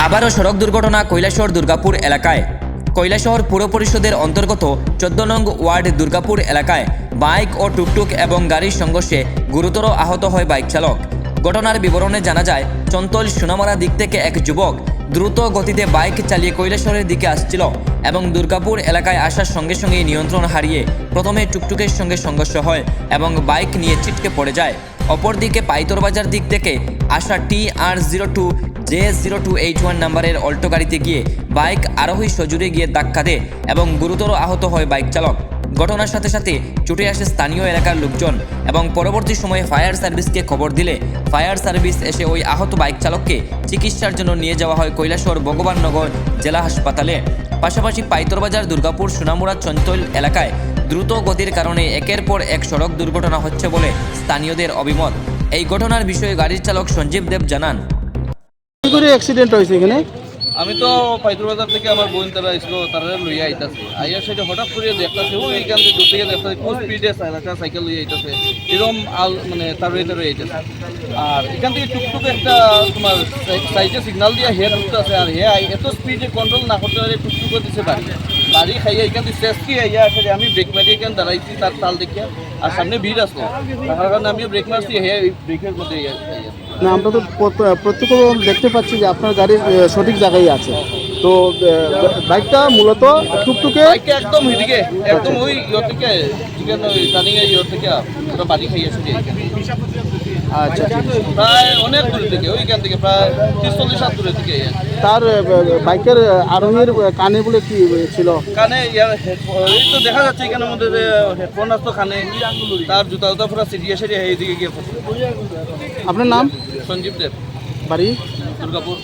আবারও সড়ক দুর্ঘটনা কৈলাসহর দুর্গাপুর এলাকায়। কৈলাসহর পুর পরিষদের অন্তর্গত 14 নং ওয়ার্ড দুর্গাপুর এলাকায় বাইক ও টুকটুক এবং গাড়ির সংঘর্ষে গুরুতর আহত হয় বাইক চালক। ঘটনার বিবরণে জানা যায়, চন্তল সোনামারা দিক থেকে এক যুবক দ্রুত গতিতে বাইক চালিয়ে কৈলাসহরের দিকে আসছিল এবং দুর্গাপুর এলাকায় আসার সঙ্গে সঙ্গেই নিয়ন্ত্রণ হারিয়ে প্রথমে টুকটুকের সঙ্গে সংঘর্ষ হয় এবং বাইক নিয়ে ছিটকে পড়ে যায়। অপরদিকে পাইতরবাজার দিক থেকে আসা TR02 J0281 নাম্বারের অল্টো গাড়িতে গিয়ে বাইক আরোহী সজোরে গিয়ে ধাক্কা দেয় এবং গুরুতর আহত হয় বাইক চালক। ঘটনার সাথে সাথে ছুটে আসে স্থানীয় এলাকার লোকজন এবং পরবর্তী সময়ে ফায়ার সার্ভিসকে খবর দিলে ফায়ার সার্ভিস এসে ওই আহত বাইক চালককে চিকিৎসার জন্য নিয়ে যাওয়া হয় কৈলাসহর ভগবাননগর জেলা হাসপাতালে। পাশাপাশি পাইতরবাজার দুর্গাপুর সোনামুড়া চঞ্চল এলাকায় দ্রুত গতির কারণে একের পর এক সড়ক দুর্ঘটনা হচ্ছে বলে স্থানীয়দের অভিমত। এই ঘটনার বিষয়ে গাড়ির চালক সঞ্জীব দেব জানান, কি করে অ্যাক্সিডেন্ট হয়েছে এখানে? আমি তো পাইতুরবাজার থেকে আমার বোন তারা আসলো, তারা লইয়া আইতাছে, আইয়া সেটা হঠাৎ করে দেখতেছে ওইখান থেকে দূর থেকে দেখতেছে খুব স্পিডে একটা সাইকেল লইয়া আইতাছে, এরকম মানে তারই আইতাছে। আর এখান থেকে টুকটুক একটা তোমার সাইডে সিগনাল দিয়ে হেড উঠতেছে, আর হে এত স্পিডে কন্ট্রোল না করতে পারে টুকটুক দিচ্ছে বাড়ি খাইয়া এখান থেকে শেষকে আইয়া আসলে আমি ব্রেক মারি এখানে দাঁড়াইছি তার তাল দেখিয়া, আর সামনে ভিড় আসলো, তার কারণে আমি ব্রেক মারছি, হে ব্রেকের মধ্যে না, আমরা তো প্রত্যেক দেখতে পাচ্ছি যে আপনার গাড়ির সঠিক জায়গায় আছে। তো বাইকটা মূলত টুকটুকে একদম এদিকে একদম ওই ইয়ে থেকে চিকেন ওই টার্নিং এর ইয়ে থেকে পুরো বাড়ি খাইয়েছে। আচ্ছা, প্রায় অনেক দূর থেকে, ওইখান থেকে প্রায় 30-40 হাত দূরে থেকে। তার বাইকের আরোহীর কানে বলে কি ছিল? কানে ইয়ার এই তো দেখা যাচ্ছে এখানের মধ্যে যে হেডফোন আসতো কানে, তার জুতা উতা পুরো সিরিয়া সিরিয়া এইদিকে গিয়ে। আপনার নাম? সঞ্জীব দেব, বাড়ি দুর্গাপুর।